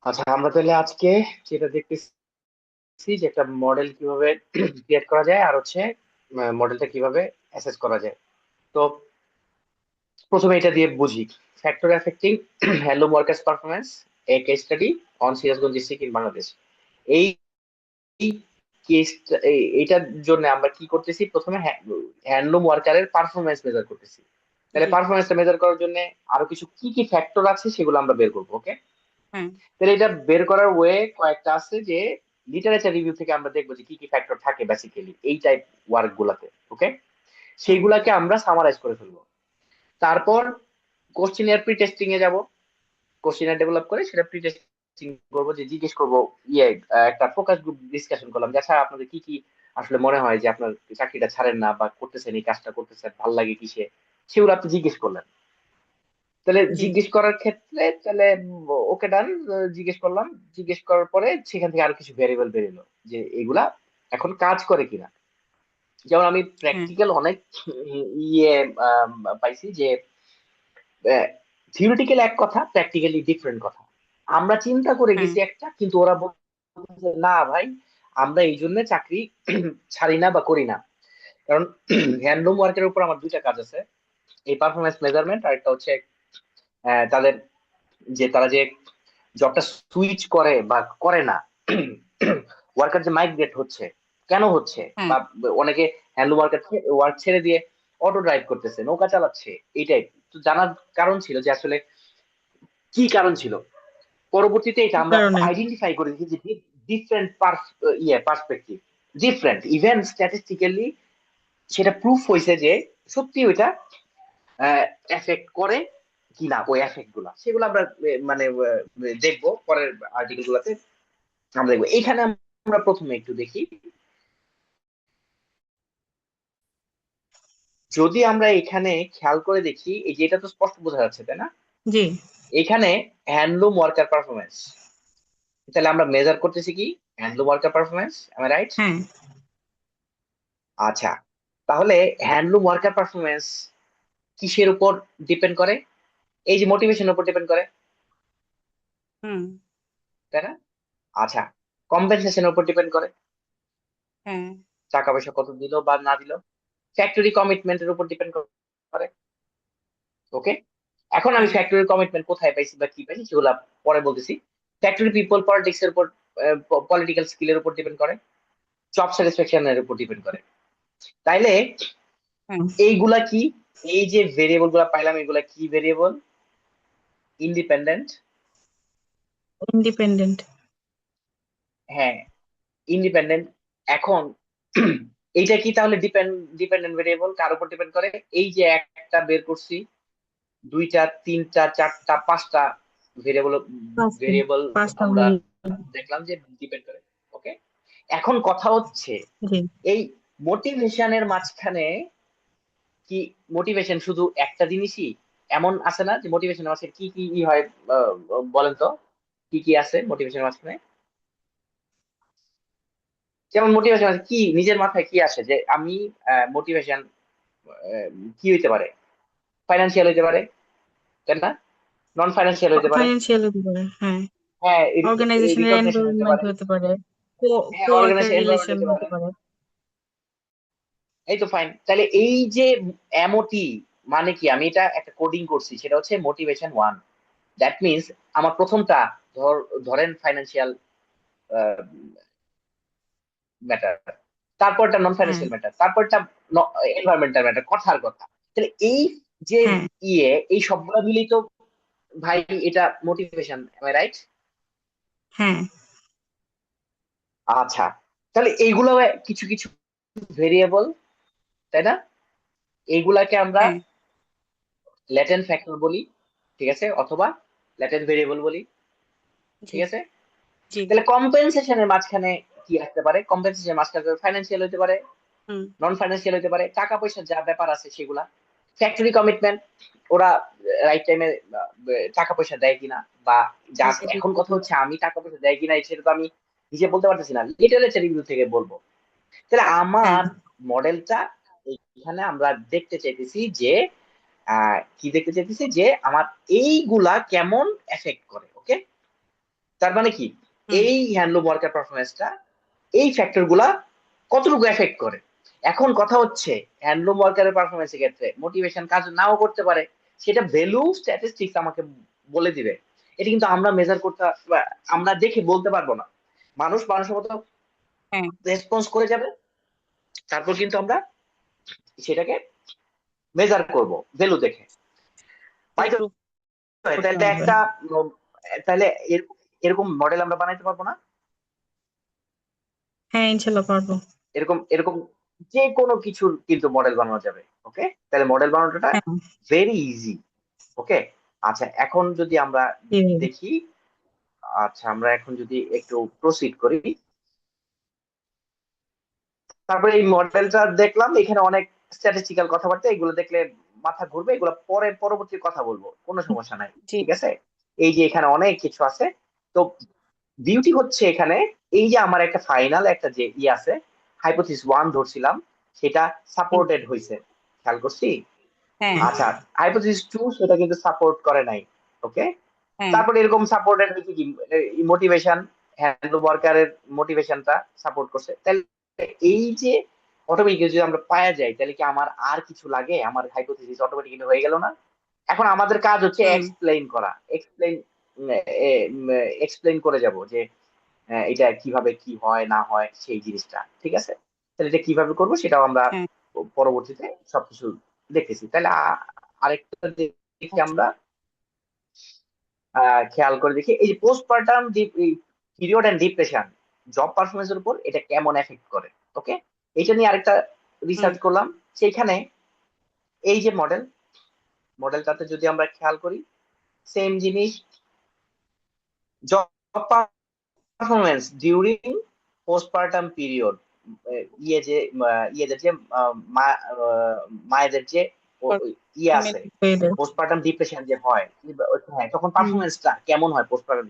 আচ্ছা, আমরা তাহলে আজকে যেটা দেখতেছি যে একটা মডেল কিভাবে ক্রিয়েট করা যায় আর হচ্ছে মডেলটা কিভাবে অ্যাসেস করা যায়। তো প্রথমে এটা দিয়ে বুঝি, factor affecting handloom workers performance, A case study on Sirajganj district in Bangladesh. এই কেস, এইটার জন্য আমরা কি করতেছি, প্রথমে হ্যান্ডলুম ওয়ার্কারের পারফরমেন্স মেজার করতেছি। তাহলে জি। পারফরমেন্সটা মেজার করার জন্য আরো কিছু কি কি ফ্যাক্টর আছে সেগুলো আমরা বের করবো। ওকে, হ্যাঁ। তাহলে এটা বের করার ওয়ে কয়েকটা আছে, যে লিটারেচার রিভিউ থেকে আমরা দেখবো যে কি কি ফ্যাক্টর থাকে বেসিক্যালি এই টাইপ ওয়ার্ক গুলাতে। ওকে, হ্যাঁ। সেইগুলাকে আমরা সামারাইজ করে ফেলবো। তারপর কোশ্চেনিয়ার প্রি টেস্টিং এ যাব, কোশ্চেনিয়ার ডেভেলপ করে সেটা প্রি টেস্টিং করবো, যে জিজ্ঞেস করবো একটা ফোকাস গ্রুপ ডিসকাশন করলাম যে আচ্ছা আপনাদের কি কি আসলে মনে হয় যে আপনার চাকরিটা ছাড়েন না বা করতেছেন, এই কাজটা করতেছেন ভাল লাগে কিসে, সেগুলো আপনি জিজ্ঞেস করলেন। তাহলে জি। জিজ্ঞেস করার ক্ষেত্রে তাহলে ওকে ডান, জিজ্ঞেস করলাম। জিজ্ঞেস করার পরে সেখান থেকে আরো কিছু ভেরিয়েবল বেরোলো যে এগুলা এখন কাজ করে কিনা। যেমন আমি হ্যাঁ। প্র্যাকটিক্যাল অনেক ইয়ে পাইছি যে থিওরিটিক্যাল এক কথা, প্র্যাকটিক্যালি ডিফারেন্ট কথা। আমরা চিন্তা করে হ্যাঁ। গেছি একটা, কিন্তু ওরা বলছে না ভাই, আমরা এই জন্য চাকরি ছাড়ি না বা করি না। কারণ হ্যান্ডলুম ওয়ার্কের উপর আমার দুইটা কাজ আছে, এই পারফরমেন্স মেজারমেন্ট আর একটা হচ্ছে তাদের যে তারা যে জবটা সুইচ করে বা করে না, ওয়ার্কার যে মাইগ্রেট হচ্ছে, কেন হচ্ছে, হ্যাঁ। বা অনেকে হ্যান্ডলুম ওয়ার্কার ওয়ার্ক ছেড়ে দিয়ে অটো ড্রাইভ করতেছে, নৌকা চালাচ্ছে, এইটাই তো জানার কারণ ছিল যে আসলে কি কারণ ছিল। পরবর্তীতে এটা কি আমরা কারণে? আইডেন্টিফাই করে দিয়েছি যে different perspective, different event statistically সেটা প্রুফ হয়েছে যে সত্যি ওইটা এফেক্ট করে কিনা, ওই এফেক্ট গুলা সেগুলো আমরা মানে দেখবো পরের আর্টিকেল গুলাতে। আমরা দেখবো এখানে আমরা প্রথমে একটু দেখি, যদি আমরা এখানে খেয়াল করে দেখি, এই যে এটা তো স্পষ্ট বোঝা যাচ্ছে তাই না, জি। এখানে হ্যান্ডলুম ওয়ার্কার পারফরমেন্স, তাহলে আমরা মেজার করতেছি কি, handloom worker performance, am I right? হ্যাঁ। আচ্ছা, তাহলে হ্যান্ডলুম ওয়ার্কার পারফরমেন্স কিসের উপর ডিপেন্ড করে? এই যে মোটিভেশনের উপর ডিপেন্ড করে, হুম। তাই না? আচ্ছা, কম্পেনসেশনের উপর ডিপেন্ড করে, হ্যাঁ। টাকা পয়সা কত দিল বা না দিল। ফ্যাক্টরি কমিটমেন্টের উপর ডিপেন্ড করে। ওকে, এখন আমি হ্যাঁ। ফ্যাক্টরি কমিটমেন্ট কোথায় পাইছি বা কি পাইছি সেগুলো পরে বলতেছি। ফ্যাক্টরি পিপল পলিটিক্স এর উপর, পলিটিক্যাল স্কিলের উপর ডিপেন্ড করে, জব স্যাটিসফ্যাকশনের উপর ডিপেন্ড করে। তাইলে হ্যাঁ। এইগুলা কি, এই যে ভেরিয়েবল গুলা পাইলাম এগুলা কি ভেরিয়েবল? Independent, independent. হ্যাঁ ইন্ডিপেন্ডেন্ট। এখন এইটা কি তাহলে ডিপেন্ডেন্ট ভেরিয়েবল কার উপর ডিপেন্ড করে? এই যে একটা বের করছি, দুইটা, তিনটা, চারটা, পাঁচটা ভেরিয়েবল, পাঁচটা। ভেরিয়েবল পাঁচটা আমরা ভেরিয়েবল। দেখলাম যে ডিপেন্ড করে। ওকে, এখন কথা হচ্ছে জি। এই মোটিভেশনের মাঝখানে কি, মোটিভেশন শুধু একটা জিনিসই? এমন আছে না যে মোটিভেশনের মাঝখানে কি কি হয়, আহ, বলেন তো কি কি আছে মোটিভেশনের মাঝখানে? যেমন মোটিভেশন কি, নিজের মাথায় কি আসে যে আমি মোটিভেশন কি হইতে পারে? ফাইন্যান্সিয়াল হইতে পারে, তাই না? নন ফাইন্যান্সিয়াল হইতে পারে, ফাইন্যান্সিয়াল হতে পারে, হ্যাঁ। হ্যাঁ অর্গানাইজেশনের রিকগনিশন হইতে এনভায়রনমেন্ট পারে, হতে পারে। হ্যাঁ কোয়ার্কার অর্গানাইজেশন এনভায়রনমেন্ট রিলেশন হইতে হতে পারে। পারে। এই তো ফাইন, তাহলে এই যে এমওটি মানে কি, আমি এটা একটা কোডিং করছি, সেটা হচ্ছে মোটিভেশন ওয়ান। দ্যাট মিনস আমার প্রথমটা ধরেন ফাইন্যান্সিয়াল ম্যাটার, তারপরটা নন হ্যাঁ। ফাইন্যান্সিয়াল ম্যাটার, তারপরটা এনভায়রনমেন্টাল ম্যাটার, কথার কথা। তাহলে এই যে হ্যাঁ। এই সবগুলো মিলেই তো ভাই এটা মোটিভেশন, এম আই রাইট? হ্যাঁ। আচ্ছা, তাহলে এইগুলো কিছু কিছু ভেরিয়েবল, তাই না? এইগুলাকে আমরা হ্যাঁ। ল্যাটেন্ট ফ্যাক্টর বলি, ঠিক আছে, অথবা ল্যাটেন্ট ভেরিয়েবল বলি, জি। ঠিক আছে। জি। তাহলে কম্পেনসেশনের মাঝখানে কি আসতে পারে? কম্পেনসেশনের মাঝখানে ফাইন্যান্সিয়াল হতে পারে, হুম। নন ফাইন্যান্সিয়াল হতে পারে, টাকা পয়সার যা ব্যাপার আছে সেগুলা। ফ্যাক্টরি কমিটমেন্ট, ওরা রাইট টাইমে টাকা পয়সা দেয় কিনা, বা জাস্ট এখন কথা হচ্ছে আমি টাকা পয়সা দেয় কিনা সেটা তো আমি নিজে বলতে পারতেছি না, লিটারেচার রিভিউ থেকে বলবো। তাহলে হ্যাঁ। আমার মডেলটা, এখানে আমরা দেখতে চাইতেছি যে কি দেখতে চাইতেছি যে আমার এইগুলা কেমন এফেক্ট করে। ওকে, তার মানে কি, হুম এই হ্যান্ডলুম ওয়ার্কার পারফরমেন্সটা এই ফ্যাক্টর গুলা কতটুকু এফেক্ট করে। এখন কথা হচ্ছে হ্যান্ডলুম ওয়ার্কারের পারফরমেন্সের ক্ষেত্রে মোটিভেশন কাজ নাও করতে পারে, সেটা ভ্যালু স্ট্যাটিস্টিক্স আমাকে বলে দিবে। এটা কিন্তু আমরা মেজার করতে বা আমরা দেখে বলতে পারবো না। মানুষ মানুষের মতো হ্যাঁ রেসপন্স করে যাবে, তারপর কিন্তু আমরা সেটাকে মেজার করব ভ্যালু দেখে। ভাই তো, ইমপ্রুভ করতে তাহলে হবে। একটা উম, তাহলে এরকম মডেল আমরা বানাইতে পারবো না? হ্যাঁ ইনশাল্লাহ পারবো। এরকম এরকম যে কোনো কিছুর কিন্তু মডেল বানানো যাবে। ওকে, তাহলে মডেল বানানোটা হ্যাঁ ভেরি ইজি। ওকে, আচ্ছা এখন যদি আমরা জি দেখি, আচ্ছা আমরা এখন যদি একটু প্রসিড করি, তারপরে এই মডেলটা দেখলাম এখানে অনেক স্ট্যাটিস্টিক্যাল কথাবার্তা, এগুলো দেখলে মাথা ঘুরবে, এগুলো পরে পরবর্তী কথা বলবো, কোনো সমস্যা নাই। জি ঠিক আছে, এই যে এখানে অনেক কিছু আছে। তো বিউটি হচ্ছে এখানে, এই যে আমার একটা ফাইনাল একটা যে আছে, হাইপোথিস ওয়ান ধরছিলাম, সেটা হুম, সাপোর্টেড হয়েছে, খেয়াল করছি। হ্যাঁ আচ্ছা, হাইপোথিস টু সেটা কিন্তু সাপোর্ট করে নাই। ওকে, হ্যাঁ তারপরে এরকম সাপোর্টেড হয়েছে কি, মোটিভেশন, হ্যান্ড ওয়ার্কারের মোটিভেশনটা সাপোর্ট করছে, তাহলে এই যে অটোমেটিক যদি আমরা পাওয়া যাই, তাহলে কি আমার আর কিছু লাগে? আমার হাইপোথিসিস অটোমেটিক্যালি হয়ে গেল না? এখন আমাদের কাজ হচ্ছে হুম এক্সপ্লেইন করা, এক্সপ্লেইন করে যাব যে এটা কিভাবে কি হয় না হয় সেই জিনিসটা। ঠিক আছে, তাহলে এটা কিভাবে করবো সেটাও আমরা হ্যাঁ পরবর্তীতে সবকিছু দেখতেছি। তাহলে আরেকটা দেখি আচ্ছা আমরা, খেয়াল করে দেখি এই যে postpartum period and depression job পারফরমেন্সের উপর এটা কেমন এফেক্ট করে। ওকে, এটা নিয়ে আরেকটা হুম রিসার্চ করলাম। সেইখানে এই যে মডেলটাতে যদি আমরা খেয়াল করি, সেম জিনিস, job performance during postpartum period, ইয়েদের যে মায়েদের যে ইয়ে আছে, ওয়েদার পোস্টপার্টাম ডিপ্রেশন যে হয়, হ্যাঁ, তখন হুম পারফরমেন্সটা কেমন হয় পোস্টপার্টাম।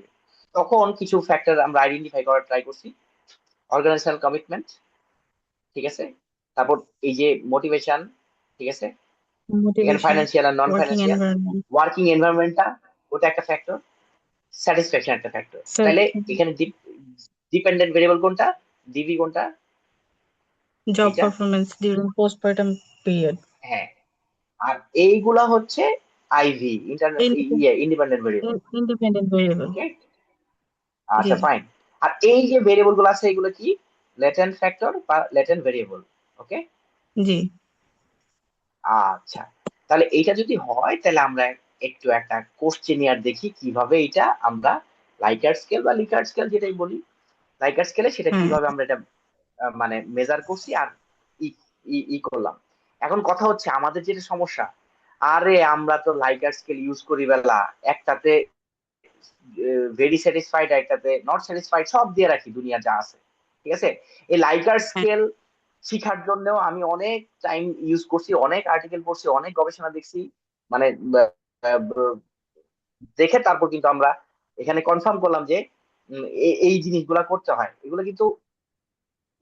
তখন কিছু ফ্যাক্টর আমরা আইডেন্টিফাই করার ট্রাই করছি। অর্গানাইজেশনাল কমিটমেন্ট, ঠিক আছে, তারপর এই যে মোটিভেশন, ঠিক আছে, এখানে মোটিভেশন ফাইন্যান্সিয়াল আর non working financial, environment working এনভায়রনমেন্টটা ওটা একটা ফ্যাক্টর, স্যাটিসফ্যাকশন একটা ফ্যাক্টর। তাহলে এখানে ডিপেন্ডেন্ট ভেরিয়েবল কোনটা, ডিবি কোনটা, জব এইটা, পারফরমেন্স ডিউরিং পোস্টপার্টাম পিরিয়ড হ্যাঁ, আর এইগুলা হচ্ছে IV, independent variable. Independent variable. Okay, জি আচ্ছা ফাইন। আর এই যে ভেরিয়েবল গুলো আছে এগুলো কি, লেটেন্ট ফ্যাক্টর বা লেটেন্ট ভেরিয়েবল। ওকে, জি আচ্ছা, তাহলে এইটা যদি হয় তাহলে আমরা একটু একটা কোশ্চেনিয়ার দেখি কিভাবে এটা আমরা লাইকার স্কেল বা লিকার স্কেল যেটাই বলি, লাইকার স্কেলে সেটা হ্যাঁ কিভাবে আমরা এটা মানে মেজার করছি আর ই ই করলাম। এখন কথা হচ্ছে আমাদের যেটা সমস্যা, আরে আমরা তো লাইকার স্কেল ইউজ করি বেলা, একটাতে ভেরি স্যাটিসফাইড, একটাতে নট স্যাটিসফাইড, সব দিয়ে রাখি দুনিয়া যা আছে। ঠিক আছে, এই লাইকার হ্যাঁ স্কেল শিখার জন্য আমি অনেক টাইম ইউজ করছি, অনেক আর্টিকেল পড়ছি, অনেক গবেষণা দেখছি, মানে দেখে তারপর কিন্তু আমরা এখানে কনফার্ম করলাম যে এই জিনিসগুলা করতে হয়। এগুলো কিন্তু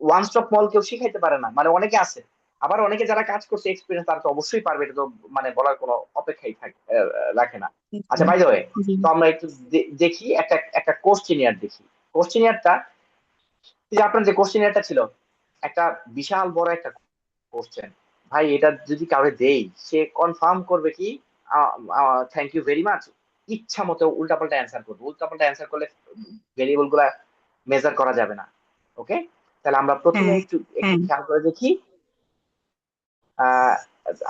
ওয়ান স্টপ মল কেউ শিখাইতে পারে না, মানে অনেকে আছে, আবার অনেকে যারা কাজ করছে এক্সপিরিয়েন্স তারা তো অবশ্যই পারবে, এটা তো মানে বলার কোনো অপেক্ষাই থাকে রাখে না। জি আচ্ছা বাই দ্য ওয়ে, জি তো আমরা একটু দেখি একটা একটা কোশ্চেনিয়ার দেখি। কোশ্চেনিয়ারটা, যে আপনার যে কোশ্চেনিয়ারটা ছিল, একটা বিশাল বড় একটা কোশ্চেন, ভাই এটা যদি কাউকে দেই, সে কনফার্ম করবে কি থ্যাংক ইউ ভেরি মাচ, ইচ্ছা মতো উল্টাপাল্টা অ্যান্সার করবে, উল্টাপাল্টা অ্যান্সার করলে ভেরিয়েবল গুলা মেজার করা যাবে না। ওকে, তাহলে আমরা প্রথমে হ্যাঁ একটু একটু হ্যাঁ খেয়াল করে দেখি। আহ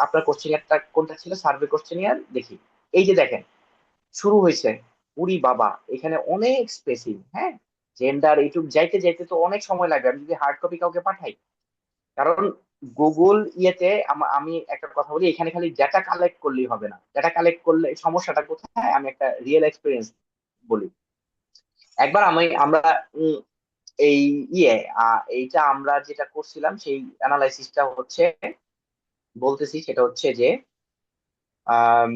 আপনার কোশ্চেনিয়ারটা কোনটা ছিল, সার্ভে কোশ্চেনিয়ার দেখি। এই যে দেখেন, শুরু হয়েছে, উরি বাবা, এখানে অনেক স্পেসিং, হ্যাঁ, জেন্ডার, এইটুক যাইতে যাইতে তো অনেক সময় লাগবে আমি যদি হার্ড কপি কাউকে পাঠাই। কারণ গুগল ইয়েতে আমি একটা কথা বলি, এখানে খালি ডেটা কালেক্ট করলেই হবে না, ডেটা কালেক্ট করলে সমস্যাটা কোথায়, আমি একটা রিয়েল এক্সপিরিয়েন্স বলি। একবার আমরা উম, এই ইয়ে এইটা আমরা যেটা করছিলাম সেই অ্যানালাইসিসটা হচ্ছে, বলতেছি সেটা হচ্ছে যে আম,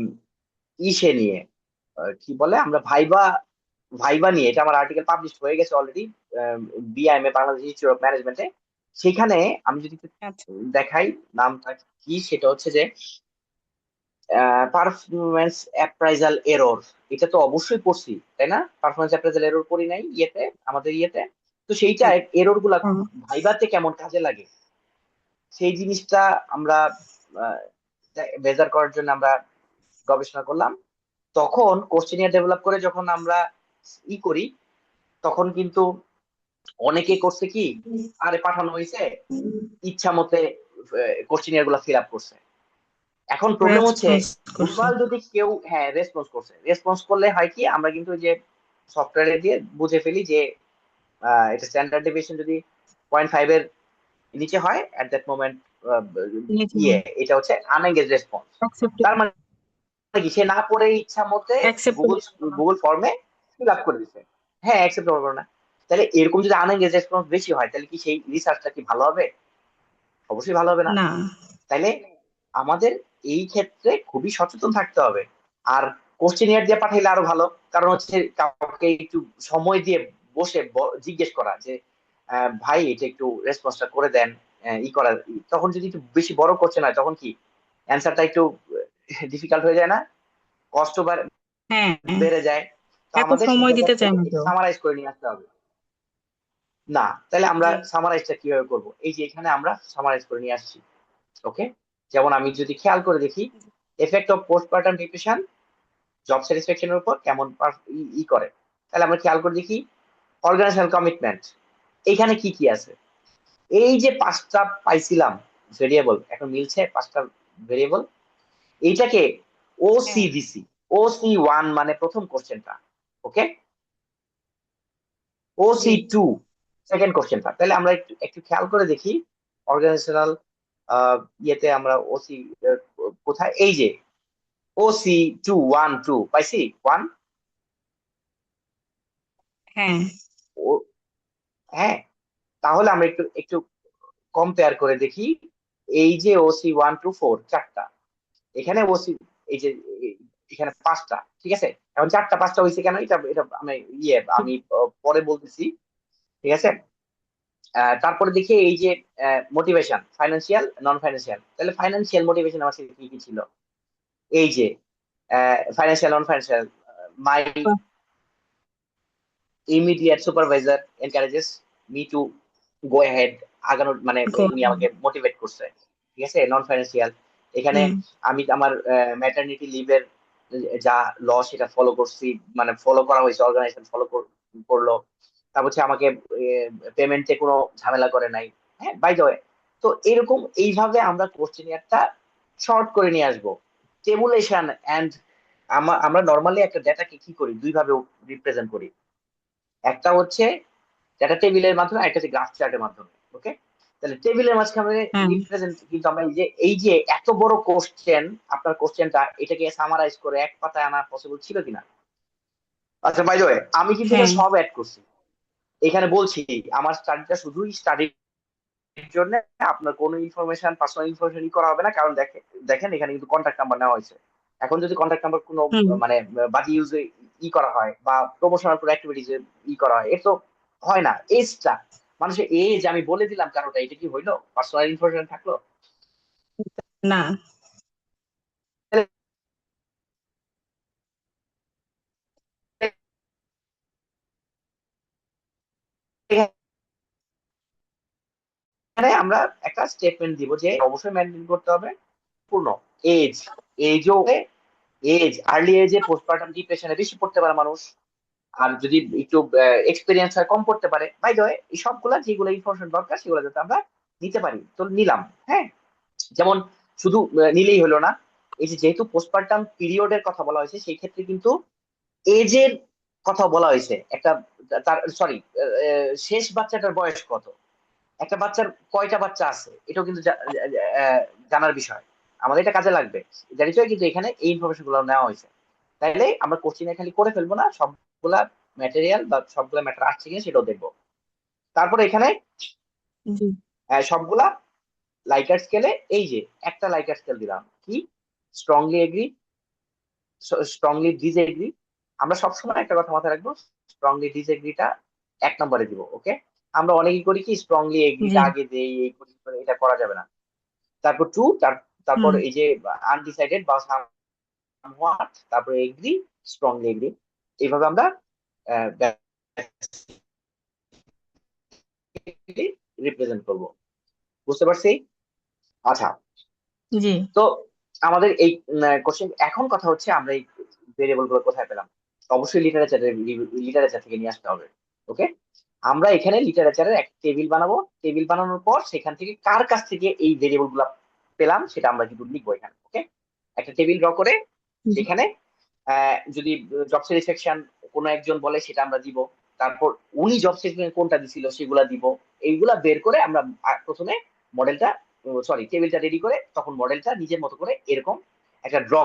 ইসে নিয়ে কি বলে, আমরা ভাইবা ভাইবা নিয়ে, এটা আমার আর্টিকেল পাবলিশ হয়ে গেছে অলরেডি বিআইএমএ, বাংলাদেশ ইনস্টিটিউট অফ ম্যানেজমেন্টে। সেখানে আমি যদি একটু আচ্ছা দেখাই নামটা কি, সেটা হচ্ছে যে পারফরমেন্স অ্যাপ্রাইজাল এরর। এটা তো অবশ্যই পড়ছি, তাই না? পারফরমেন্স অ্যাপ্রেজাল এরর পড়ি নাই ইয়েতে, আমাদের ইয়েতে। তো সেইটা এরর গুলা হ্যাঁ ভাইভাতে কেমন কাজে লাগে সেই জিনিসটা আমরা মেজার করার জন্য আমরা গবেষণা করলাম। তখন কোশ্চেনিয়ার ডেভেলপ করে যখন আমরা করি, তখন কিন্তু অনেকে করছে কি, আরে পাঠানো হয়েছে, ইচ্ছা মতে কোশ্চেনিয়ার গুলা ফিল আপ করছে। এখন প্রবলেম হচ্ছে রেসপন্স করছে। ভুলভাল যদি কেউ রেসপন্স করছে, রেসপন্স করলে হয় কি, আমরা কিন্তু ওই যে সফটওয়্যারে দিয়ে বুঝে ফেলি যে এটা স্ট্যান্ডার্ড ডেভিয়েশন যদি 0.5 এর নিচে হয় এট দ্যাট মোমেন্ট এটা হচ্ছে আনএঙ্গেজ রেসপন্স। তার মানে কি, সে না পড়ে ইচ্ছা মতে গুগল অ্যাকসেপ্টেবল না। গুগল ফর্মে ফিল আপ করে দিচ্ছে। হ্যাঁ, অ্যাকসেপ্টেবল না। তাহলে এরকম যদি আনএঙ্গেজ রেসপন্স বেশি হয়, তাহলে কি সেই রিসার্চটা কি ভালো হবে? অবশ্যই ভালো হবে না। না। তাইলে আমাদের এই ক্ষেত্রে খুবই সচেতন থাকতে হবে। আর কোশ্চেনিয়ার দিয়ে পাঠাইলে আরো ভালো, কারণ হচ্ছে কাউকে একটু সময় দিয়ে বসে জিজ্ঞেস করা যে ভাই এটা একটু রেসপন্সটা করে দেন, করার। তখন যদি একটু বেশি বড় কোশ্চেন হয়, তখন কি অ্যান্সারটা একটু ডিফিকাল্ট হয়ে যায় না, কষ্ট হ্যাঁ, বেড়ে যায়। তো এত আমাদের সেই সময় দিতে জায়গাতে চায় না একটু কেউ। সামারাইজ করে নিয়ে আসতে হবে। না, তাহলে আমরা জি। সামারাইজটা কিভাবে করব? এই যে এখানে আমরা সামারাইজ করে নিয়ে আসছি। ওকে, যেমন আমি যদি খেয়াল করে দেখি, effect of postpartum depression job স্যাটিসফ্যাকশনের উপর কেমন করে, তাহলে আমরা খেয়াল করে দেখি অর্গানাইজেশনাল কমিটমেন্ট, এখানে কি কি আছে। এই যে পাঁচটা পাইছিলাম ভেরিয়েবল, এখন মিলছে পাঁচটা ভেরিয়েবল, এইটাকে ওসি হ্যাঁ দিছি। OC1 মানে প্রথম কোশ্চেনটা, ওকে, জি। OC2 সেকেন্ড কোশ্চেনটা। তাহলে আমরা একটু একটু খেয়াল করে দেখি অর্গানাইজেশনাল ইয়েতে আমরা ওসি কোথায়, এই যে OC2 1 2 পাইছি 1। হ্যাঁ ও, হ্যাঁ, তাহলে আমরা একটু একটু কম্পেয়ার করে দেখি। এই যে OC1 2 4 চারটা, এখানে ওসি, এই যে এখানে পাঁচটা, ঠিক আছে। এখন চারটা পাঁচটা হয়েছে কেন, এটা এটা আমি আমি পরে বলতেছি, ঠিক আছে। তারপরে দেখি এই যে মোটিভেশন, ফাইন্যান্সিয়াল নন ফাইন্যান্সিয়াল। তাহলে ফাইন্যান্সিয়াল মোটিভেশন আমার সাথে কি কি ছিল, এই যে financial non financial, my immediate supervisor encourages me to go ahead, আগানোর মানে গো। উনি আমাকে মোটিভেট করছে, ঠিক আছে। নন ফাইন্যান্সিয়াল, এখানে হুম। আমি আমার ম্যাটারনিটি লিভের যা ল সেটা ফলো করছি, মানে ফলো করা হয়েছে, অর্গানাইজেশন ফলো করলো। তারপর হচ্ছে আমাকে পেমেন্টে কোনো ঝামেলা করে নাই। হ্যাঁ, বাই দ্য ওয়ে। তো এরকম এইভাবে আমরা কোশ্চেনিয়ারটা শর্ট করে নিয়ে আসবো। টেবুলেশন এন্ড, আমরা নর্মালি একটা ডেটাকে কি করি, দুই ভাবে রিপ্রেজেন্ট করি। একটা হচ্ছে ডেটা টেবিলের মাধ্যমে, একটা হচ্ছে গ্রাফ চার্টের মাধ্যমে, ওকে। তাহলে টেবিলের মাঝখানে হ্যাঁ রিপ্রেজেন্ট কিন্তু আমরা এই যে এত বড় কোশ্চেন, আপনার কোশ্চেনটা এটাকে সামারাইজ করে এক পাতায় আনা পসিবল ছিল কিনা? আচ্ছা, বাই দ্য ওয়ে, আমি কিন্তু এটা হ্যাঁ সব অ্যাড করছি এখানে, বলছি আমার স্টাডিটা শুধুই স্টাডির জন্য, আপনার কোনো ইনফরমেশন, পার্সোনাল ইনফরমেশন করা হবে না, কারণ দেখেন এখানে কিন্তু কন্ট্যাক্ট নাম্বার নেওয়া হয়েছে। এখন যদি কন্ট্যাক্ট নাম্বার কোনো হুম। মানে বাকি ইউজে করা হয়, বা প্রমোশনাল কোনো অ্যাক্টিভিটিজে করা হয়, এর তো হয় না। এজটা, মানুষের এজ আমি বলে দিলাম কারোটা, এটা কি হইলো? পার্সোনাল ইনফরমেশন থাকলো? না। এখানে আমরা একটা স্টেটমেন্ট দিব যে অবশ্যই মেনটেন করতে হবে পূর্ণ এজ। এজও, এজ আর্লি এজে পোস্টপার্টাম ডিপ্রেশনে বেশি পড়তে পারে মানুষ। আর যদি একটু এক্সপিরিয়েন্স হয়, কম পড়তে পারে। বাই দ্য ওয়ে, এই সবগুলা যেগুলো ইনফরমেশন দরকার সেগুলো যাতে আমরা নিতে পারি, তো নিলাম। হ্যাঁ, যেমন শুধু নিলেই হলো না, এই যে যেহেতু পোস্টপার্টাম পিরিয়ডের কথা বলা হয়েছে, সেই ক্ষেত্রে কিন্তু এজের কথা বলা হয়েছে একটা, তার সরি, শেষ বাচ্চাটার বয়স কত, একটা বাচ্চার কয়টা বাচ্চা আছে, এটাও কিন্তু জানার বিষয়। আমাদের এটা কাজে লাগবে, জানি তো, কিন্তু এখানে এই ইনফরমেশন গুলো নেওয়া হয়েছে। তাইলে আমরা কোশ্চিনে খালি করে ফেলবো না, সবগুলা ম্যাটেরিয়াল বা সবগুলা ম্যাটার আসছে কিনা সেটাও দেখবো। তারপরে এখানে জি। সবগুলা লাইকার স্কেলে, এই যে একটা লাইকার স্কেল দিলাম কি, স্ট্রংলি এগ্রি, স্ট্রংলি ডিসএগ্রি। আমরা সবসময় একটা কথা মাথায় রাখবো, স্ট্রংলি ডিসএগ্রিটা 1 নম্বরে দিব, ওকে। আমরা অনেকেই করি কি, স্ট্রংলি জি। এগ্রিটা আগে দেই, এই এটা করা যাবে না। তারপর টু, তারপর হুম। এই যে আনডিসাইডেড বা হোয়াট, তারপরে এগ্রি, স্ট্রংলি এগ্রি। এইভাবে আমরা রিপ্রেজেন্ট করব। বুঝতে পারছি? আচ্ছা, জি তো আমাদের এই কোশ্চেন, এখন কথা হচ্ছে আমরা এই ভেরিয়েবল গুলো কোথায় পেলাম? অবশ্যই লিটারেচার থেকে নিয়ে আসতে হবে। ওকে, আমরা এখানে লিটারেচারের একটা টেবিল বানাবো। টেবিল বানানোর পর সেখান থেকে কার কাছ থেকে এই ভেরিয়েবল গুলা পেলাম সেটা আমরা কিন্তু লিখবো এখানে। ওকে, একটা টেবিল ড্র করে জি সেখানে যদি জব স্যাটিসফ্যাকশন কোনো একজন বলে সেটা আমরা দিব। তারপর উনি জব স্যাটিসফ্যাকশন কোনটা দিছিল সেগুলা দিব। এইগুলা বের করে আমরা প্রথমে মডেলটা, সরি, টেবিলটা রেডি করে তখন মডেলটা নিজের মতো করে এরকম একটা ড্র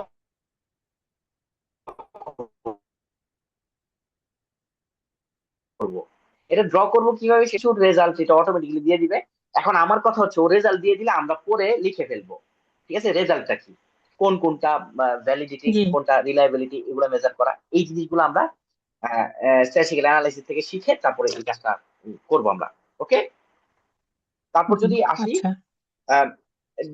করব। এটা ড্র করব কিভাবে? কিছু রেজাল্ট এটা অটোমেটিক্যালি দিয়ে দিবে। এখন আমার কথা হচ্ছে ও রেজাল্ট দিয়ে দিলে আমরা পরে লিখে ফেলবো। ঠিক আছে, রেজাল্টটা কি, কোনটা ভ্যালিডিটি, জি কোনটা রিলায়েবিলিটি, এগুলো মেজার করা, এই জিনিসগুলো আমরা স্ট্যাটিস্টিক্যাল অ্যানালাইসিস থেকে শিখে তারপরে এই কাজটা করবো আমরা। ওকে, তারপর জি যদি আসি, আচ্ছা আহ,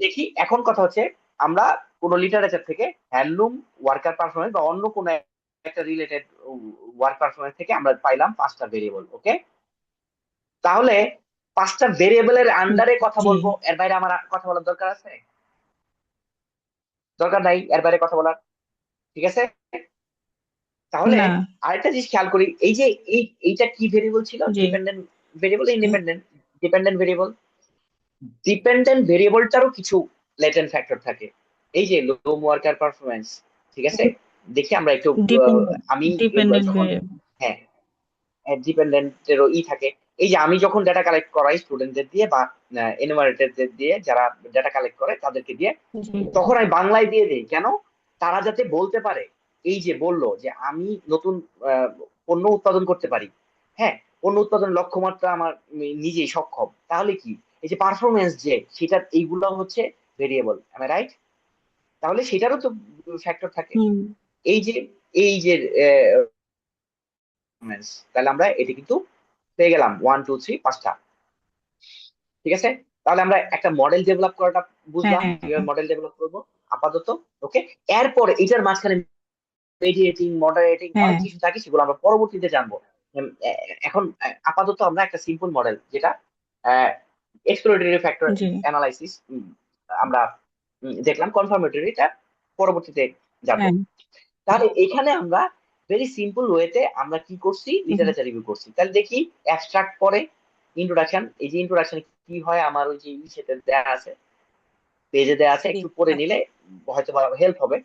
দেখি এখন কথা হচ্ছে আমরা কোন লিটারেচার থেকে হ্যান্ডলুম ওয়ার্কার পারফরমেন্স বা অন্য কোন একটা রিলেটেড ওয়ার্ক পারফরমেন্স থেকে আমরা পাইলাম 5টা ভেরিয়েবল। ওকে, তাহলে 5টা ভেরিয়েবলের আন্ডারে কথা জি বলবো, এর বাইরে আমার কথা বলার দরকার আছে? দরকার নাই এর বাইরে কথা বলার। ঠিক আছে, তাহলে না আরেকটা জিনিস খেয়াল করি, এই যে এইটা কি ভেরিয়েবল ছিল? জি dependent variable, independent? Dependent variable. Dependent ভেরিয়েবলটারও কিছু লেটেন্ট ফ্যাক্টর থাকে। এই যে লো ওয়ার্কার পারফরমেন্স, ঠিক আছে, দেখি আমরা একটু ডিপেন্ডেন্ট আমি ডিপেন্ডেন্ট যখন, ভেরিয়েবল হ্যাঁ, ডিপেন্ডেন্টেরও থাকে। এই যে আমি যখন ডেটা কালেক্ট করাই স্টুডেন্টদের দিয়ে বা এনুমারেটরদের দিয়ে, যারা ডেটা কালেক্ট করে তাদেরকে দিয়ে, জি তখন আমি বাংলায় দিয়ে দিই কেন? তারা যাতে বলতে পারে, এই যে বললো যে আমি নতুন পণ্য উৎপাদন করতে পারি, হ্যাঁ, পণ্য উৎপাদন লক্ষ্যমাত্রা আমার নিজেই সক্ষম, তাহলে কি এই যে পারফরমেন্স যে সেটা, এইগুলো হচ্ছে ভেরিয়েবল, আমি রাইট? তাহলে সেটারও তো ফ্যাক্টর থাকে। হুম এই যে performance, তাহলে আমরা এটি কিন্তু পেয়ে গেলাম 1 2 3, 5টা। ঠিক আছে, তাহলে আমরা একটা মডেল ডেভেলপ করাটা বুঝলাম হ্যাঁ কিভাবে মডেল ডেভেলপ করব আপাতত। ওকে, এরপর এটার মাঝখানে মিডিয়েটিং, মডারেটিং হ্যাঁ অনেক কিছু থাকে, সেগুলো আমরা পরবর্তীতে জানবো। এখন আপাতত আমরা একটা সিম্পল মডেল, যেটা এক্সপ্লোরেটরি ফ্যাক্টর জি অ্যানালাইসিস, আমরা দেখলাম, কনফার্মেটরিটা পরবর্তীতে জানবো। হ্যাঁ তাহলে এখানে আমরা ভেরি সিম্পল ওয়েতে আমরা কি করছি, জি লিটারেচার রিভিউ করছি। তাহলে দেখি অ্যাবস্ট্রাক্ট পরে ইন্ট্রোডাকশন, এই যে ইন্ট্রোডাকশন কি হয় আমার ওই যে সেটা দেয়া আছে, পেজে দেয়া আছে, জি একটু পড়ে নিলে হয়তো বা হেল্প হবে।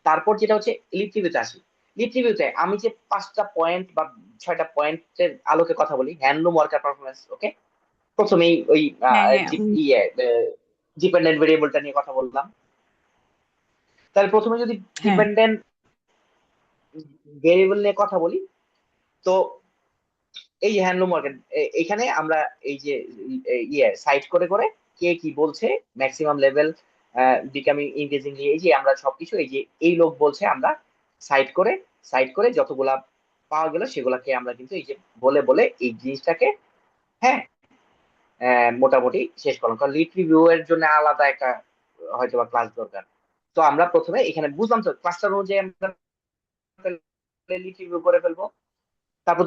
তারপর যেটা হচ্ছে লিপ রিভিউতে আসি। লিপ রিভিউতে আমি যে 5টা পয়েন্ট বা 6টা পয়েন্টের আলোকে কথা বলি, হ্যান্ডলুম ওয়ার্কার পারফরমেন্স। ওকে, প্রথমেই ওই হ্যাঁ হ্যাঁ ইয়ে ডিপেন্ডেন্ট ভেরিয়েবলটা নিয়ে কথা বললাম। তাহলে প্রথমে যদি হ্যাঁ ডিপেন্ডেন্ট ভেরিয়েবল নিয়ে কথা বলি, তো এই যে হ্যান্ডলুম ওয়ার্কার, এখানে আমরা এই যে সাইট করে করে কে কি বলছে, ম্যাক্সিমাম লেভেল, বিকামিং ইনগেজিংলি, এই যে আমরা সবকিছু এই যে এই লোক বলছে, আমরা সাইট করে যতগুলা পাওয়া গেল সেগুলাকে আমরা কিন্তু এই যে বলে বলে এই জিনিসটাকে, হ্যাঁ, মোটামুটি শেষ করলাম। কারণ লিড রিভিউ এর জন্য আলাদা একটা হয়তো বা ক্লাস দরকার। তো আমরা প্রথমে এখানে বুঝলাম তো ক্লাসটার অনুযায়ী আমরা লিড রিভিউ করে ফেলবো। তারপর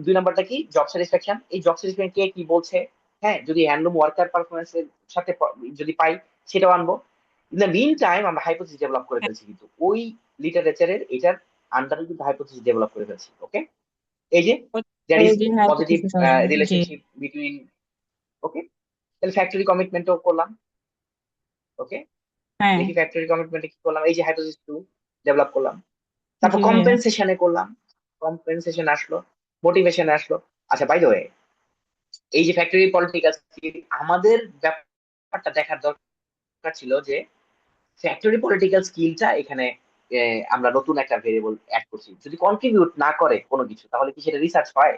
দুই নাম্বারটা কি, জব স্যাটিসফ্যাকশন। এই জব স্যাটিসফ্যাকশন কে কি বলছে, হ্যাঁ, যদি হ্যান্ডলুম ওয়ার্কার পারফরমেন্স এর সাথে যদি পাই সেটাও আনবো। ইন দ্য মিন টাইম আমরা হাইপোথিসিস ডেভেলপ করে ফেলছি, কিন্তু ওই লিটারেচারের এটার আন্ডারে কিন্তু হাইপোথিসিস ডেভেলপ করে ফেলছি। ওকে, এই যে দ্যাট ইজ যে পজিটিভ হাইপোথিসিস আসবে জি রিলেশনশিপ বিটুইন। ওকে, তাহলে ফ্যাক্টরি কমিটমেন্টও করলাম। ওকে, হ্যাঁ দেখি ফ্যাক্টরি কমিটমেন্টে কি করলাম, এই যে হাইপোথিসিস 2 ডেভেলপ করলাম। তারপর জি ভাইয়া কম্পেনসেশনে করলাম, কম্পেনসেশন আসলো, মোটিভেশনে আসলো। আচ্ছা, বাই দ্য ওয়ে, এই যে ফ্যাক্টরি পলিটিক্যাল স্কিল, আমাদের ব্যাপারটা দেখার দরকার ছিল যে ফ্যাক্টরি পলিটিক্যাল স্কিলটা এখানে আমরা নতুন একটা ভেরিয়েবল অ্যাড করছি, যদি কন্ট্রিবিউট না করে কোনো কিছু তাহলে কি সেটা রিসার্চ হয়?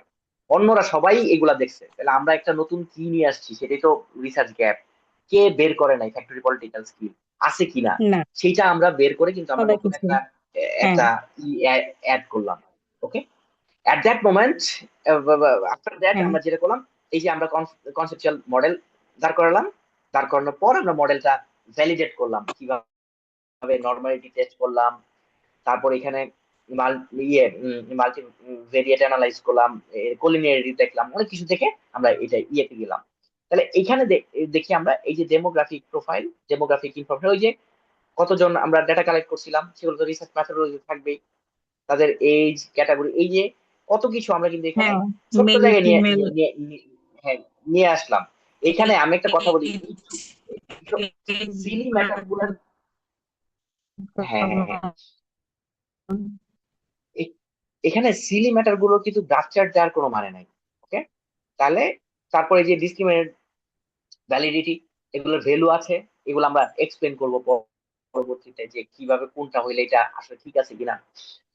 অন্যরা সবাই এগুলা দেখছে, তাহলে আমরা একটা নতুন কি নিয়ে আসছি, সেটাই তো রিসার্চ গ্যাপ। কে বের করে নাই ফ্যাক্টরি পলিটিক্যাল স্কিল আছে কিনা, না সেইটা আমরা বের করে কিন্তু আমরা সবাই নতুন কিছু একটা হ্যাঁ একটা অ্যাড করলাম। Okay, at that moment, after that হ্যাঁ আমরা যেটা করলাম, এই যে আমরা কনসেপচুয়াল মডেল দাঁড় করালাম। দাঁড় করানোর পর আমরা মডেলটা ভ্যালিডেট করলাম, কিভাবে নর্মালিটি টেস্ট করলাম, তারপর এখানে মাল্টি ভেরিয়েট অ্যানালাইজ করলাম, কোলিনিয়ারি দেখলাম, অনেক কিছু দেখে আমরা এটা ইয়েতে গেলাম। তাহলে এখানে দেখি আমরা এই যে ডেমোগ্রাফিক প্রোফাইল, ডেমোগ্রাফিক ইনফরমেশন, ওই যে কতজন আমরা ডেটা কালেক্ট করছিলাম, সেগুলো তো রিসার্চ মেথোডোলজি থাকবেই, তাদের এজ ক্যাটাগরি, এই যে কত কিছু আমরা কিন্তু এখানে হ্যাঁ, ছোট্ট মেল জায়গায় ফিমেল হ্যাঁ, নিয়ে আসলাম। এখানে আমি একটা কথা বলি, সিলি ম্যাটার গুলো, হ্যাঁ হ্যাঁ হ্যাঁ, এ- এখানে সিলি ম্যাটার গুলো কিন্তু গ্রাফচার দেওয়ার কোনো মানে নাই। ওকে, তাহলে তারপরে যে ডিসক্রিমিনেট ভ্যালিডিটি, এগুলোর ভ্যালু আছে, এগুলো আমরা এক্সপ্লেন করব পরবর্তীতে, যে কিভাবে কোনটা হইলে এটা আসলে ঠিক আছে কিনা।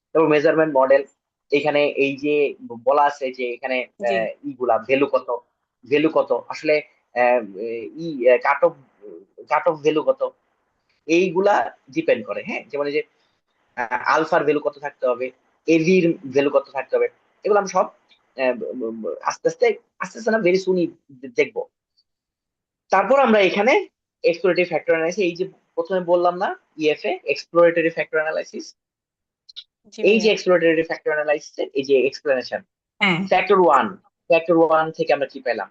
তারপর মেজারমেন্ট মডেল, এখানে এই যে বলা আছে যে এখানে জি ইগুলা ভ্যালু কত, ভ্যালু কত আসলে, আহ, ই cut off, cut off value কত, এইগুলা ডিপেন্ড করে। হ্যাঁ, যেমন এই যে আলফার ভ্যালু কত থাকতে হবে, এভির ভ্যালু কত থাকতে হবে, এগুলো আমরা সব আস্তে আস্তে আস্তে আস্তে না, ভেরি সুনই দেখবো। তারপর আমরা এখানে এক্সপ্লোরেটরি ফ্যাক্টর অ্যানালাইসিস, এই যে প্রথমে বললাম না, ইএফএ এক্সপ্লোরেটরি ফ্যাক্টর অ্যানালাইসিস, জি এই যে ভাইয়া। এক্সপ্লোরেটরি ফ্যাক্টর অ্যানালাইসিস এই যে এক্সপ্লেনেশন, হ্যাঁ ফ্যাক্টর ওয়ান থেকে আমরা কি পেলাম,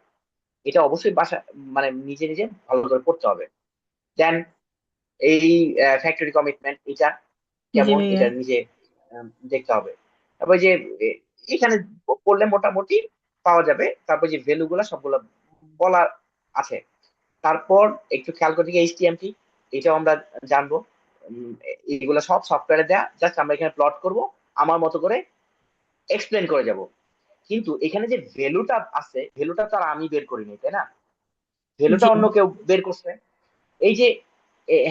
এটা অবশ্যই বাসা মানে নিজে নিজে ভালো করে পড়তে হবে। দেন এই ফ্যাক্টরি কমিটমেন্ট, এটা জি কেমন, ভাইয়া। এটা নিজে দেখতে হবে। তারপর যে এখানে পড়লে মোটামুটি পাওয়া যাবে। তারপর যে ভ্যালু গুলা সবগুলা বলা আছে। তারপর একটু খেয়াল করতে গিয়ে এইচটিএমটি, এটাও আমরা জানবো। উম, এগুলা সব সফটওয়্যারে দেয়া, জাস্ট আমরা এখানে প্লট করব, আমার মতো করে এক্সপ্লেন করে যাব। কিন্তু এখানে যে ভ্যালুটা আছে, ভ্যালুটা তো আর আমি বের করিনি, তাই না? ভ্যালুটা জি অন্য কেউ বের করছে। এই যে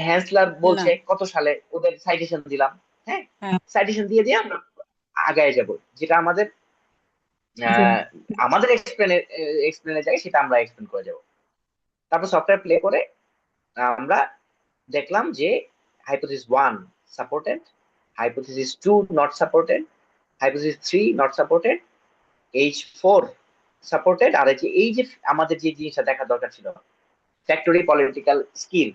হ্যান্সলার না। বলছে কত সালে, ওদের সাইটেশন দিলাম। হ্যাঁ, হ্যাঁ সাইটেশন দিয়ে দিয়ে আমরা আগায় যাব, যেটা আমাদের জি আহ, আমাদের এক্সপ্লেনে যায়, সেটা আমরা এক্সপ্লেন করে যাব। তারপর সফটওয়্যার প্লে করে আমরা দেখলাম যে hypothesis one supported, hypothesis two not supported, hypothesis three not supported, H4 supported. আর এই যে আমাদের যে জিনিসটা দেখা দরকার ছিল, ফ্যাক্টরি পলিটিক্যাল স্কিল,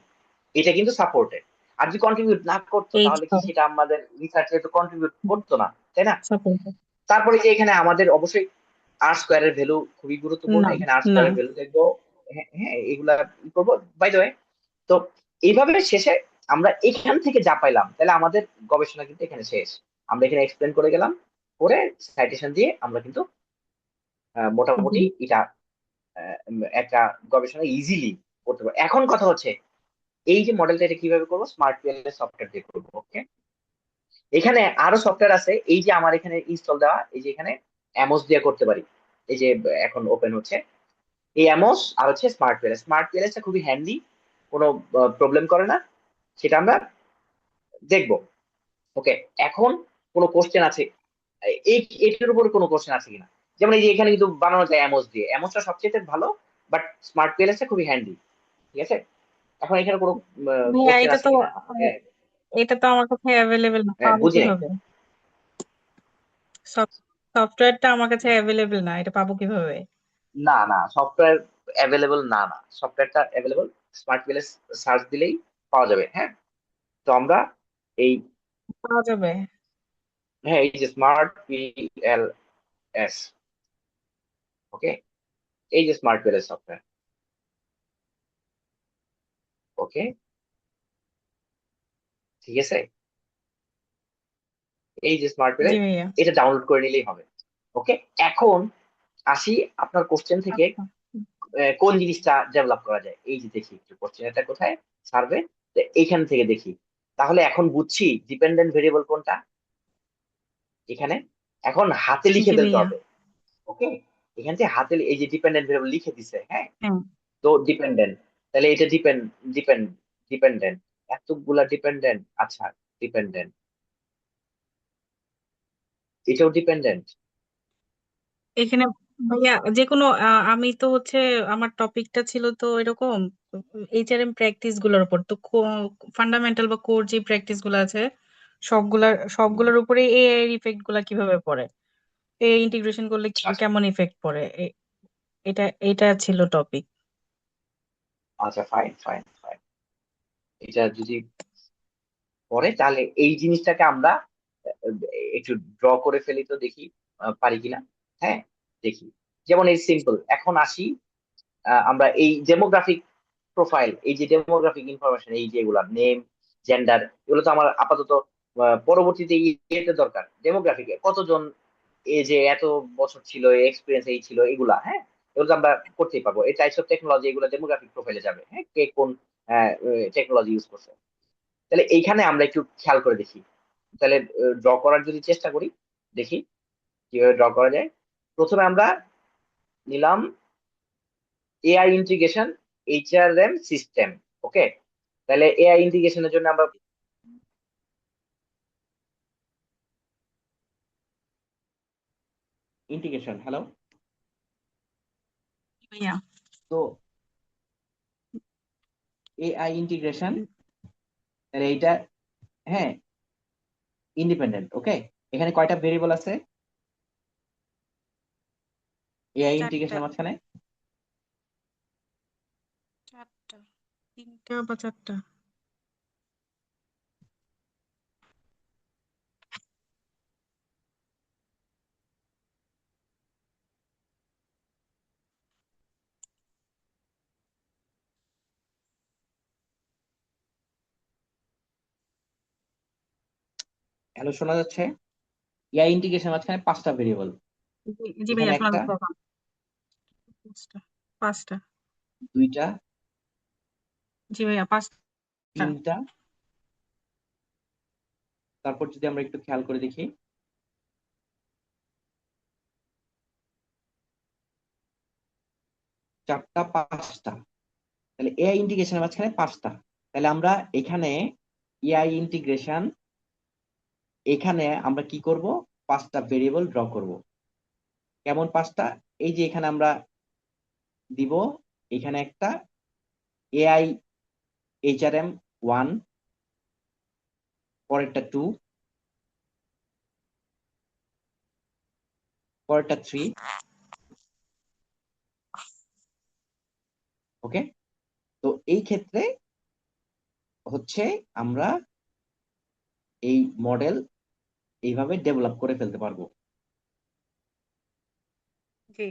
এটা কিন্তু সাপোর্টেড। আর যদি কন্ট্রিবিউট না করতো, এইচ তাহলে কি সেটা আমাদের রিসার্চে তো কন্ট্রিবিউট করতো না, তাই না? সাপোর্ট। তারপরে যে এখানে আমাদের অবশ্যই আর স্কোয়ারের ভ্যালু খুবই গুরুত্বপূর্ণ, না এখানে আর না। স্কোয়ারের ভ্যালু দেখবো। হ্যাঁ হ্যাঁ, এগুলা ই করবো, বাই দ্য ওয়ে। তো এইভাবে শেষে আমরা এখান থেকে যা পাইলাম, তাহলে আমাদের গবেষণা কিন্তু এখানে শেষ। আমরা এখানে এক্সপ্লেন করে গেলাম, করে সাইটেশন দিয়ে আমরা কিন্তু জি মোটামুটি এটা একটা গবেষণা ইজিলি করতে পারবো। এখন কথা হচ্ছে, এই যে মডেলটা, এটা কিভাবে করবো? স্মার্ট পিএলএস সফটওয়্যার দিয়ে করবো। ওকে, এখানে আরো সফটওয়্যার আছে, এই যে আমার এখানে ইনস্টল দেওয়া, এই যে এখানে অ্যামোস দিয়ে করতে পারি। এই যে এখন ওপেন হচ্ছে এই অ্যামোস, আর হচ্ছে স্মার্ট পিএলএস। স্মার্ট পিএলএস খুবই হ্যান্ডি, কোনো প্রবলেম করে না, সেটা আমরা দেখবো। ওকে, এখন কোনো কোশ্চেন আছে এই এটার উপরে, কোনো কোশ্চেন আছে কিনা? যেমন এই যে এখানে কিন্তু বানানো যায় অ্যামোস দিয়ে, অ্যামোসটা সবচেয়ে ভালো, বাট স্মার্ট পিএলএস খুবই হ্যান্ডি। ঠিক আছে, এখন এখানে কোনো ভাইয়া, কোশ্চেন এটা আছে তো কিনা? এটা তো আমার কাছে অ্যাভেলেবেল না, পাবো বুঝি নাই। কিভাবে? সফটওয়্যারটা আমার কাছে অ্যাভেলেবেল না, এটা পাবো কিভাবে? না না, সফটওয়্যার অ্যাভেলেবল না, না সফটওয়্যারটা অ্যাভেলেবল, স্মার্ট পিএলএস সার্চ দিলেই পাওয়া যাবে। হ্যাঁ, তো আমরা এই, পাওয়া যাবে। হ্যাঁ এই যে স্মার্ট পিএলএস, ওকে, এই যে স্মার্ট পিএলএস সফটওয়্যার, ওকে, ঠিক আছে, এই যে স্মার্ট জি পিএলএস, ভাইয়া। এটা ডাউনলোড করে নিলেই হবে। ওকে, এখন আসি আপনার কোশ্চেন থেকে, আচ্ছা। কোন জিনিসটা ডেভেলপ করা যায়। এই যে দেখি একটু কোশ্চেন এটা কোথায়, সার্ভে, এইখান থেকে দেখি। তাহলে এখন বুঝছি ডিপেন্ডেন্ট ভেরিয়েবল কোনটা এখানে, এখন হাতে লিখে জি ফেলতে ভাইয়া। হবে। ওকে, এখান থেকে হাতে এই যে ডিপেন্ডেন্ট ভেরিয়েবল লিখে দিছে। হ্যাঁ, হ্যাঁ, তো ডিপেন্ডেন্ট, তাহলে এটা ডিপেন্ড ডিপেন্ডেন্ট, এতগুলা ডিপেন্ডেন্ট, আচ্ছা, ডিপেন্ডেন্ট, এটাও ডিপেন্ডেন্ট। এখানে ভাইয়া যে কোনো আমি তো হচ্ছে আমার টপিকটা ছিল তো এরকম এইচআরএম প্র্যাকটিস গুলোর উপর, তো ফান্ডামেন্টাল বা কোর যে প্র্যাকটিস গুলো আছে সবগুলোর উপরে এআই এর ইফেক্ট গুলা কিভাবে পড়ে, এআই ইন্টিগ্রেশন করলে আচ্ছা কেমন ইফেক্ট পড়ে, এটা এটা ছিল টপিক। আচ্ছা, ফাইন ফাইন ফাইন, এটা যদি পরে, তাহলে এই জিনিসটাকে আমরা একটু ড্র করে ফেলি তো দেখি পারি কিনা। হ্যাঁ, দেখি। যেমন এই সিম্পল, এখন আসি আমরা এই ডেমোগ্রাফিক প্রোফাইল, এই যে ডেমোগ্রাফিক ইনফরমেশন, এই যে এগুলা নেম, জেন্ডার, এগুলো তো আমার আপাতত পরবর্তীতে ইয়েতে দরকার। ডেমোগ্রাফিকে কতজন, এই যে এত বছর ছিল, এক্সপিরিয়েন্স এই ছিল, এগুলা হ্যাঁ, এগুলো তো আমরা করতেই পারবো। এই টাইপস অফ টেকনোলজি এগুলো ডেমোগ্রাফিক প্রোফাইলে যাবে। হ্যাঁ, কে কোন টেকনোলজি ইউজ করছে। তাহলে এইখানে আমরা একটু খেয়াল করে দেখি। তাহলে ড্র করার যদি চেষ্টা করি, দেখি কিভাবে ড্র করা যায়। প্রথমে আমরা নিলাম এআই ইন্টিগ্রেশন এইচআরএম সিস্টেম। ওকে, তাহলে এআই ইন্টিগ্রেশনের জন্য আমরা ইন্টিগ্রেশন, হ্যালো, ভাইয়া তো এআই ইন্টিগ্রেশন, তাহলে এইটা, হ্যাঁ, ইন্ডিপেন্ডেন্ট। ওকে, এখানে কয়টা ভেরিয়েবল আছে এআই চারটা ইন্টিগ্রেশনের মাঝখানে? চারটা 3টা বা 4টা। হ্যালো, শোনা যাচ্ছে? এআই ইন্টিগ্রেশনের মাঝখানে 5টা ভেরিয়েবল। জি এখানে ভাইয়া শোনা একটা, যাচ্ছে এখন। 5টা 5টা। 2টা, জি ভাইয়া 5টা। 3টা, তারপর যদি আমরা একটু খেয়াল করে দেখি, 4টা, 5টা। তাহলে এআই ইন্টিগ্রেশনের মাঝখানে 5টা। তাহলে আমরা এখানে এআই ইন্টিগ্রেশন, এখানে আমরা কি করব, 5টা ভেরিয়েবল ড্র করব। কেমন 5টা? এই যে এখানে আমরা দিব, এখানে একটা এআই এইচআরএম 1, পরেরটা 2, পরেরটা 3। ওকে, তো এই ক্ষেত্রে হচ্ছে আমরা এই মডেল এইভাবে ডেভেলপ করে ফেলতে পারবো। জি